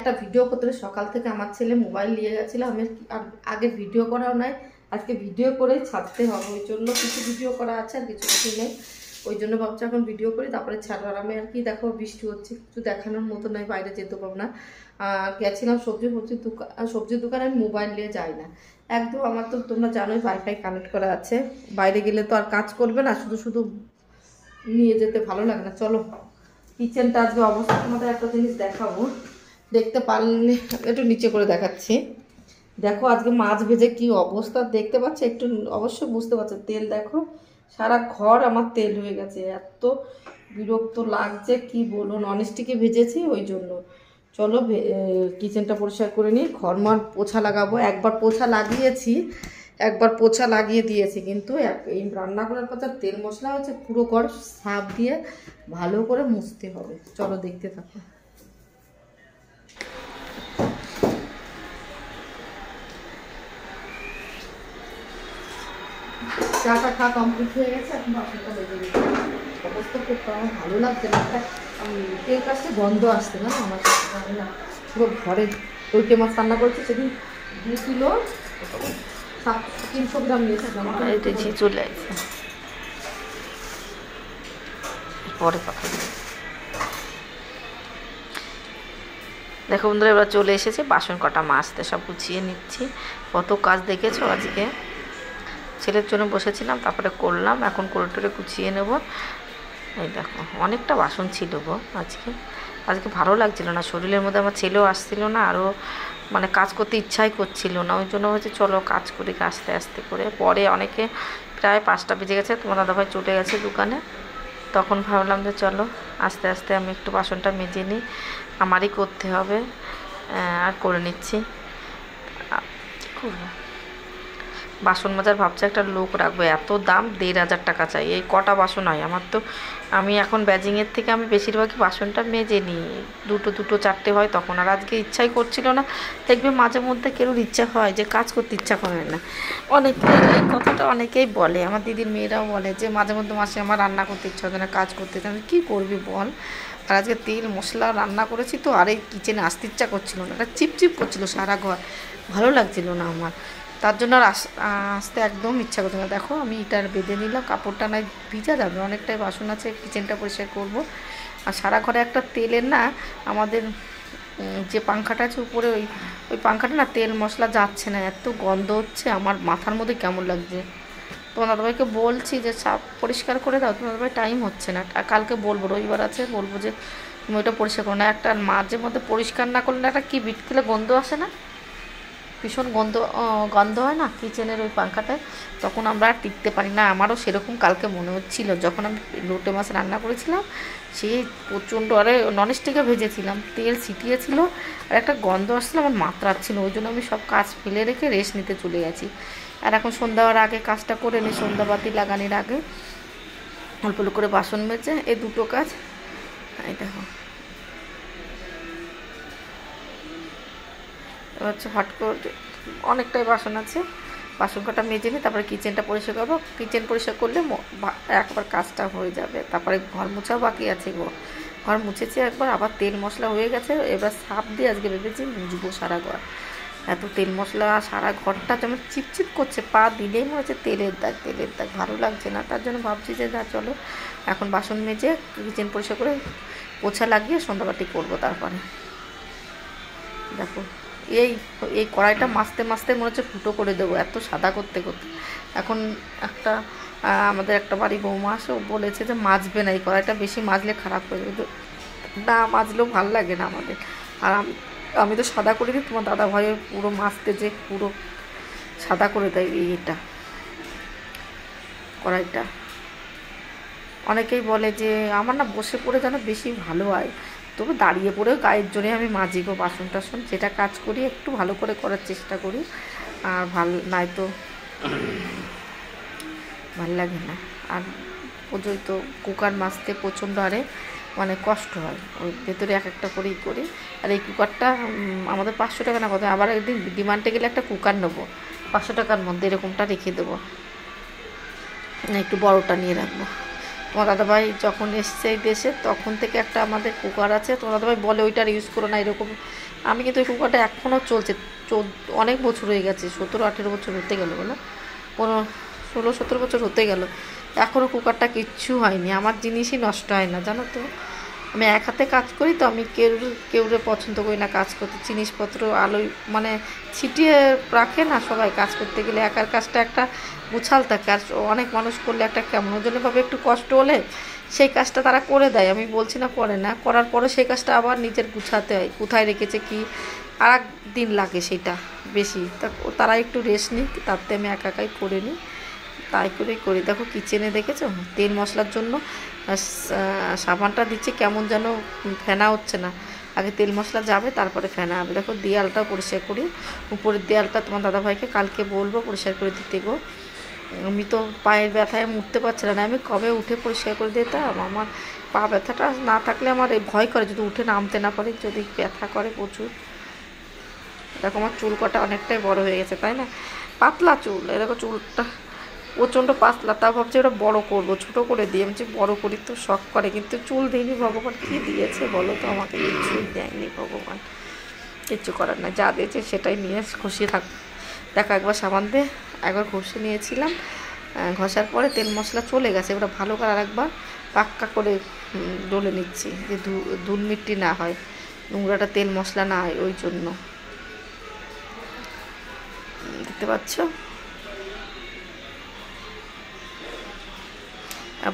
একটা ভিডিও করতে সকাল থেকে আমার ছেলে মোবাইল নিয়ে গেছিলো, আমি আগে ভিডিও করাও নাই, আজকে ভিডিও করেই ছাড়তে হবে। ওই জন্য কিছু ভিডিও করা আছে আর কিছু কিছু নেই, ওই জন্য ভাবছি এখন ভিডিও করি তারপরে ছাড়বো। আর আমি আর কি দেখো বৃষ্টি হচ্ছে, কিছু দেখানোর মতো নয়, বাইরে যেতে পারবো না। গেছিলাম সবজির দোকানে, আমি মোবাইল নিয়ে যাই না একদম। আমার তো তোমরা জানোই ওয়াইফাই কানেক্ট করা আছে, বাইরে গেলে তো আর কাজ করবে না, শুধু শুধু নিয়ে যেতে ভালো লাগে না। চলো কিচেনটা আজকে অবস্থা, তোমাদের একটা জিনিস দেখাবো, দেখতে পারলে একটু নিচে করে দেখাচ্ছি। দেখো আজকে মাছ ভেজে কি অবস্থা দেখতে পাচ্ছ, একটু অবশ্যই বুঝতে পারছো। তেল দেখো, সারা ঘর আমার তেল হয়ে গেছে, এত বিরক্ত লাগছে কি বলবো। ননস্টিকে ভেজেছি ওই জন্য। চলো কিচেনটা পরিষ্কার করে নিই, ঘরমার পোছা লাগাবো। একবার পোছা লাগিয়েছি, একবার পোছা লাগিয়ে দিয়েছি, কিন্তু এই রান্না করার পর তেল মশলা হচ্ছে, পুরো ঘর সাপ দিয়ে ভালো করে মুছতে হবে। চলো দেখতে থাকো। চাটা খাওয়া কমপ্লিট হয়ে গেছে, এখন বাসনটা বেজে গেছে। অবস্থা খুব আমার ভালো লাগছে না, একটা তেল কাছে গন্ধ আসছে না আমার কাছে না। পুরো ঘরে ওইটে মাছ রান্না করেছে সেদিন 2 কিলো 300 গ্রাম নিয়েছিলাম, চলে আসছে পরে কথা। দেখো বন্ধুরা এবার চলে এসেছে, বাসন কটা মাজতে সব গুছিয়ে নিচ্ছি। কত কাজ দেখেছো আজকে, ছেলের জন্য বসেছিলাম তারপরে করলাম, এখন করে টোরে গুছিয়ে নেব। এই দেখো অনেকটা বাসন ছিল গো আজকে ভালো লাগছিল না শরীরের মধ্যে, আমার ছেলেও আসছিল না, আরও মানে কাজ করতে ইচ্ছাই করছিল না। ওই জন্য হচ্ছে চলো কাজ করি আস্তে আস্তে করে। পরে অনেকে প্রায় 5টা বেজে গেছে, তোমার দাদাভাই চলে গেছে দোকানে, তখন ভাবলাম যে চলো আস্তে আস্তে আমি একটু বাসনটা মেজে নিই, আমারই করতে হবে। আর করে নিচ্ছি। কী করবো, বাসন মাজার ভাবছি একটা লোক রাখবো, এত দাম, 1,500 টাকা চাই। এই কটা বাসন হয় আমার, তো আমি এখন ব্যাজিংয়ের থেকে আমি বেশিরভাগই বাসনটা মেজে নিই, দুটো 4টে হয় তখন। আর আজকে ইচ্ছাই করছিল না, দেখবে মাঝে মধ্যে কেউ ইচ্ছা হয় যে কাজ করতে ইচ্ছা করে না। এই কথাটা অনেকেই বলে, আমার দিদির মেয়েরাও বলে যে মাঝে মধ্যে মাসে আমার রান্না করতে ইচ্ছা হচ্ছে না, কাজ করতে ইচ্ছা, কী করবি বল। আর আজকে তেল মশলা রান্না করেছি তো, আর এই কিচেনে আসতে ইচ্ছা করছিল না, একটা চিপচিপ করছিল সারা ঘর, ভালো লাগছিল না আমার, তার জন্য আর আসতে একদম ইচ্ছা করছে না। দেখো আমি ইটার বেঁধে নিলাম, কাপড়টা নয় ভিজা যাবে, অনেকটাই বাসন আছে, কিচেনটা পরিষ্কার করব। আর সারা ঘরে একটা তেলের না, আমাদের যে পাংখাটা আছে উপরে, ওই পাংখাটা না তেল মশলা যাচ্ছে না, এত গন্ধ হচ্ছে, আমার মাথার মধ্যে কেমন লাগছে। তোমার দাদাভাইকে বলছি যে সাপ পরিষ্কার করে দাও, তোমার দাদাভাই টাইম হচ্ছে না, কালকে বলবো, রবিবার আছে, বলবো যে তুমি ওইটা পরিষ্কার করো না। একটা মাঝে মধ্যে পরিষ্কার না করলে একটা কি বিটকেলে গন্ধ আসে না, ভীষণ গন্ধ হয় না কিচেনের ওই পাংখাটায়, তখন আমরা আর টিকতে পারি না। আমারও সেরকম কালকে মনে হচ্ছিল, যখন আমি লোটে মাছ রান্না করেছিলাম, সেই প্রচণ্ড, আরে ননস্টিকে ভেজেছিলাম, তেল ছিটিয়েছিল, আর একটা গন্ধ আসছিল, আমার মাত্রাচ্ছিল। ওই জন্য আমি সব কাজ ফেলে রেখে রেস্ট নিতে চলে গেছি। আর এখন সন্ধ্যা হওয়ার আগে কাজটা করে নিই, সন্ধ্যাবাতি লাগানোর আগে অল্প অল্প করে বাসন মেজে এই দুটো কাজ। এই দেখো এবার হচ্ছে হট করে অনেকটাই বাসন আছে, বাসন কটা মেজে নিই, তারপরে কিচেনটা পরিষ্কার করবো। কিচেন পরিষ্কার করলে একবার কাজটা হয়ে যাবে। তারপরে ঘর মোছাও বাকি আছে গো, ঘর মুছেছি একবার, আবার তেল মশলা হয়ে গেছে, এবার সাপ দিয়ে আজকে ভেবেছি মুছবো সারা ঘর। এত তেল মশলা সারা ঘরটা যেমন চিপচিপ করছে, পা দিলেই মনে হচ্ছে তেলের দাগ, ভালো লাগছে না। তার জন্য ভাবছি যে যা চলো এখন বাসন মেজে কিচেন পরিষ্কার করে পোছা লাগিয়ে সন্ধ্যাবাতি করবো। তারপরে দেখো এই কড়াইটা মাজতে মনে হচ্ছে ফুটো করে দেবো, এত সাদা করতে করতে। এখন আমাদের একটা বাড়ি বৌমা আসে, ও বলেছে যে মাজবে না, এই কড়াইটা বেশি মাজলে খারাপ হয়ে যাবে, না মাজলেও ভালো লাগে না আমাদের। আর আমি তো সাদা করে দিই, তোমার দাদা ভাই পুরো মাজতে যে পুরো সাদা করে দেয় এইটা কড়াইটা। অনেকেই বলে যে আমার না বসে পড়ে যেন বেশি ভালো হয়, তবু দাঁড়িয়ে পড়েও গায়ের জোরে আমি মাজি গো বাসন টাসন, যেটা কাজ করি একটু ভালো করে করার চেষ্টা করি, আর নাই তো ভাল লাগে না। আর ওই তো কুকার মাজতে প্রচণ্ড আরে মানে কষ্ট হয়, ওই ভেতরে এক একটা করেই করি। আর এই কুকারটা আমাদের 500 টাকা না কত, আবার একদিন ডিমান্ডে গেলে একটা কুকার নেবো 500 টাকার মধ্যে, এরকমটা রেখে দেবো, একটু বড়টা নিয়ে রাখবো। তোমার দাদাভাই যখন এসছে এই দেশে তখন থেকে একটা আমাদের কুকার আছে, তোমার দাদাভাই বলে ওইটার ইউজ করো না, এরকম আমি কিন্তু ওই কুকারটা এখনও চলছে, অনেক বছর হয়ে গেছে, 17-18 বছর হতে গেল, বলো 16-17 বছর হতে গেল, এখনও কুকারটা কিচ্ছু হয়নি। আমার জিনিসই নষ্ট হয় না, জানো তো। আমি এক হাতে কাজ করি তো, আমি কেউরে পছন্দ করি না কাজ করতে, জিনিসপত্র আলোয় মানে ছিটিয়ে রাখে না সবাই কাজ করতে গেলে, একার কাজটা একটা গুছাল থাকে, আর অনেক মানুষ করলে একটা কেমন ওজনভাবে একটু কষ্ট হলে সেই কাজটা তারা করে দেয়, আমি বলছি না করে না, করার পরে সেই কাজটা আবার নিজের গুছাতে হয়, কোথায় রেখেছে কি, আর এক দিন লাগে সেটা বেশি, তারা একটু রেস্ট নিই, তাতে আমি একাই করে নিই, তাই করেই করি। দেখো কিচেনে দেখেছো তেল মশলার জন্য সাবানটা দিচ্ছে কেমন যেন ফেনা হচ্ছে না, আগে তেল মশলা যাবে তারপরে ফেনা হবে। দেখো দেয়ালটাও পরিষ্কার করি, উপরের দেয়ালটা তোমার দাদাভাইকে কালকে বলবো পরিষ্কার করে দিতে গো, আমি তো পায়ের ব্যথায় উঠতে পারছিলাম না, আমি কবে উঠে পরিষ্কার করে দিতাম। আমার পা ব্যথাটা না থাকলে আমার এই ভয় করে যদি উঠে নামতে না পারি, যদি ব্যথা করে প্রচুর। দেখো আমার চুল কটা অনেকটাই বড় হয়ে গেছে, তাই না, পাতলা চুল, এই দেখো চুলটা প্রচণ্ড পাতলা, তা ভাবছি ওটা বড় করবো, ছোটো করে দিয়ে আমি বড় করি তো শখ করে, কিন্তু চুল দিইনি, ভগবান কী দিয়েছে বলো তো, আমাকে কিছুই দেয়নি ভগবান, কিচ্ছু করার না, যা দিয়েছে সেটাই নিয়ে খুশি থাক। দেখো একবার সাবান দিয়ে একবার ঘষে নিয়েছিলাম, ঘষার পরে তেল মশলা চলে গেছে, ওটা ভালো করে আর একবার পাক্কা করে ডলে নিচ্ছি, যে ধুল মিট্টি না হয়, নোংরাটা তেল মশলা না হয়, ওই জন্য। দেখতে পাচ্ছ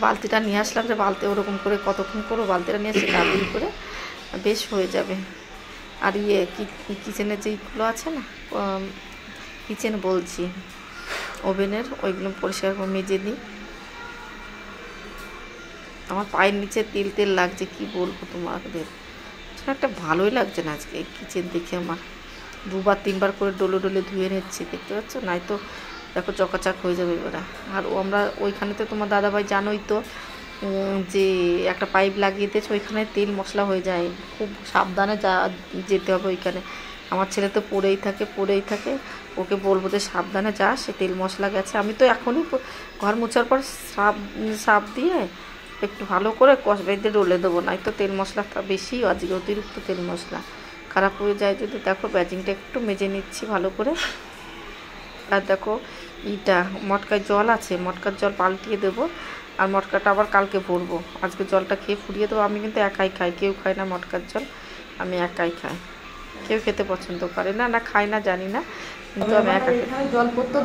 বালতিটা নিয়ে আসলাম, যে বালতি ওরকম করে কতক্ষণ করবো, বালতিটা নিয়ে এসে ডাবলি করে বেশ হয়ে যাবে। আর কিচেনের যেইগুলো আছে না, কিচেন বলছি ওভেনের, ওইগুলো পরিষ্কার করে মেজে নিই। আমার পায়ের নিচে তেল তেল লাগছে, কি বলবো তোমাদের, একটা ভালোই লাগছে না আজকে কিচেন দেখে, আমার 2-3 বার করে ডলে ধুয়ে নিচ্ছি, দেখতে পাচ্ছ, নাই তো দেখো চকাচাক হয়ে যাবে এবারে। আর আমরা ওইখানেতে তোমার দাদাভাই জানোই তো, যে একটা পাইপ লাগিয়ে দিয়েছে, ওইখানে তেল মশলা হয়ে যায়, খুব সাবধানে যেতে হবে ওইখানে। আমার ছেলে তো পড়েই থাকে, ওকে বলবো যে সাবধানে যা, সে তেল মশলা গেছে। আমি তো এখনই ঘর মোছার পর সাপ দিয়ে একটু ভালো করে কষবাইতে ডলে দেবো, নাই তো তেল মশলাটা বেশি, আজকে অতিরিক্ত তেল মশলা খারাপ হয়ে যায় যদি। দেখো ব্যাজিংটা একটু মেজে নিচ্ছি ভালো করে। আর দেখো মটকার জল আছে, মটকার জল পাল্টিয়ে দেবো, আর মটকাটা আবার কালকে ভরবো, আজকে জলটা খেয়ে ফুরিয়ে দেবো। আমি কিন্তু একাই খাই, কেউ খায় না মটকার জল, আমি একাই খাই, কেউ খেতে পছন্দ করে না, খায় না জানি না, কিন্তু আমি একা খাই। জল পড়তো,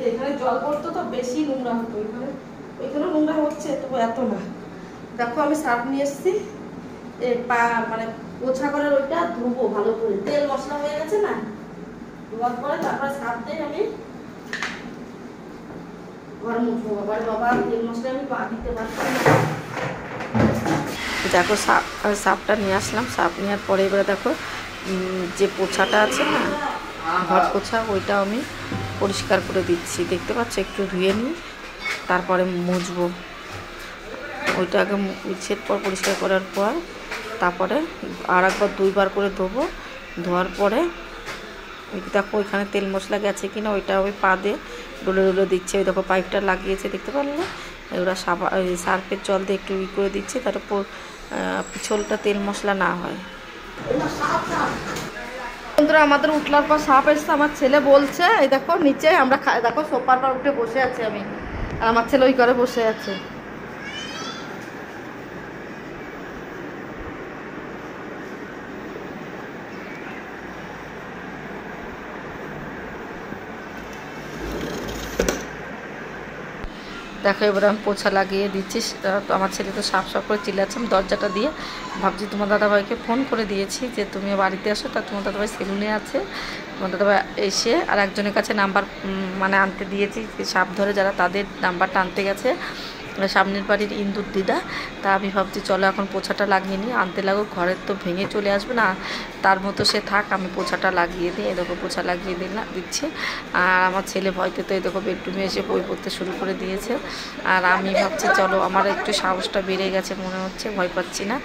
এখানে জল পড়তো তো বেশি নোংরা হতো, ওইখানে নোংরা হচ্ছে, তবু এত না। দেখো আমি সার্ফ নিয়ে এসেছি, মানে পোছা করার ওইটা ধুবো ভালো করে, তেল মশলা হয়ে গেছে না, ধোয়ার পরে তারপরে সার্ফ দিয়ে আমি ঘর মুছবো। বাবা তেল মশলা আমি পা দিতে পারছি না। দেখো সার্ফটা নিয়ে আসলাম, সার্ফ নেওয়ার পরে এবারে দেখো যে পোছাটা আছে না, ঘর পোছা, ওইটা আমি পরিষ্কার করে দিচ্ছি, দেখতে পাচ্ছ, একটু ধুয়ে নিই তারপরে মুছবো। ওইটা আগে মুছের পর পরিষ্কার করার পর তারপরে আর একবার 2বার করে ধোবো, ধোয়ার পরে দেখো ওইখানে তেল মশলা গেছে কিনা, ওইটা ওই পা দিয়ে ডলে দিচ্ছে। ওই দেখো পাইপটা লাগিয়েছে, দেখতে পারলে, ওরা সার্ফের জল দিয়ে একটু করে দিচ্ছে, তার উপর পিছলটা তেল মশলা না হয়। বন্ধুরা আমাদের উঠলার পর সাপ এসছে, আমার ছেলে বলছে, এই দেখো নিচে আমরা দেখো সোফার পর উঠে বসে আছি আমি, আর আমার ছেলে ওই ঘরে বসে আছে। দেখো এবার আমি পোছা লাগিয়ে দিচ্ছি, তো আমার ছেলে তো সাফ করে চিল্লাচ্ছে, আমি দরজাটা দিয়ে ভাবছি তোমার দাদাভাইকে ফোন করে দিয়েছি যে তুমি বাড়িতে আসো, তা তোমার দাদাভাই সেলুনে আছে, তোমার দাদাভাই এসে আর একজনের কাছে নাম্বার মানে আনতে দিয়েছি, সাপ ধরে যারা, তাদের নাম্বারটা আনতে গেছে সামনের বাড়ির ইন্দুর দিদা। তা আমি ভাবছি চলো এখন পোছাটা লাগিয়ে নিই, আনতে লাগুক, ঘরের তো ভেঙে চলে আসবে না, তার মতো সে থাক, আমি পোছাটা লাগিয়ে দিই। এ দেখো পোছা লাগিয়ে দিচ্ছি। আর আমার ছেলে ভয়তে তো এই দেখো বেডরুমে এসে বই পড়তে শুরু করে দিয়েছে। আর আমি ভাবছি চলো, আমার একটু সাহসটা বেড়ে গেছে মনে হচ্ছে, ভয় পাচ্ছি না।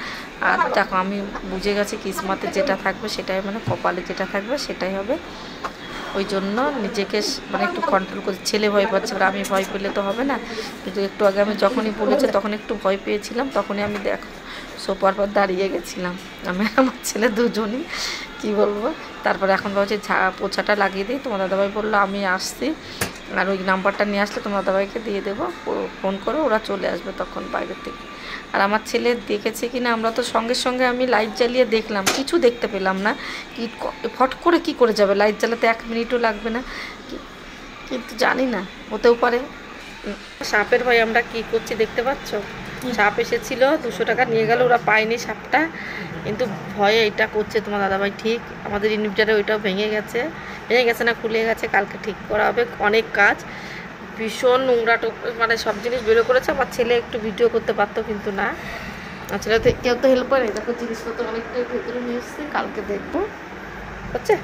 আর দেখো আমি বুঝে গেছি কিসমতে যেটা থাকবে সেটাই, মানে কপালে যেটা থাকবে সেটাই হবে। ওই জন্য নিজেকে মানে একটু কন্ট্রোল করছি। ছেলে ভয় পাচ্ছে, আমি ভয় পেলে তো হবে না। কিন্তু একটু আগে আমি যখনই বলেছে তখন একটু ভয় পেয়েছিলাম, তখনই আমি দেখো সোফার পর দাঁড়িয়ে গেছিলাম, আমি আমার ছেলে দুজনই। কি বলবো, তারপরে এখন ভাবছি পোছাটা লাগিয়ে দিই। তোমার দাদাভাই বললো আমি আসছি, আর ওই নাম্বারটা নিয়ে আসলে তোমার দাদাভাইকে দিয়ে দেবো, ফোন করে ওরা চলে আসবে তখন বাইরের থেকে। আর আমার ছেলে দেখেছে কি না, আমরা তো সঙ্গে সঙ্গে আমি লাইট জ্বালিয়ে দেখলাম, কিছু দেখতে পেলাম না। কি ফট করে কি করে যাবে, লাইট জ্বালাতে 1 মিনিটও লাগবে না, কিন্তু জানি না, হতেও পারে। সাপের ভয় আমরা কি করছি দেখতে পাচ্ছ, সাপ এসেছিল 200 টাকা নিয়ে গেল, ওরা পায়নি সাপটা, কিন্তু ভয়ে এটা করছে তোমার দাদাভাই। ঠিক আমাদের ইনভার্টারে ওইটাও ভেঙে গেছে না, খুলে গেছে, কালকে ঠিক করা হবে। অনেক কাজ, ভীষণ নোংরা মানে সব জিনিস বেরো করেছে। আমার ছেলে একটু ভিডিও করতে পারতো, কিন্তু না, ছেলে কেউ তো হেল্প করে। দেখো জিনিসপত্র অনেকটাই ভেতরে নিয়ে এসছে, কালকে দেখবো, হচ্ছে।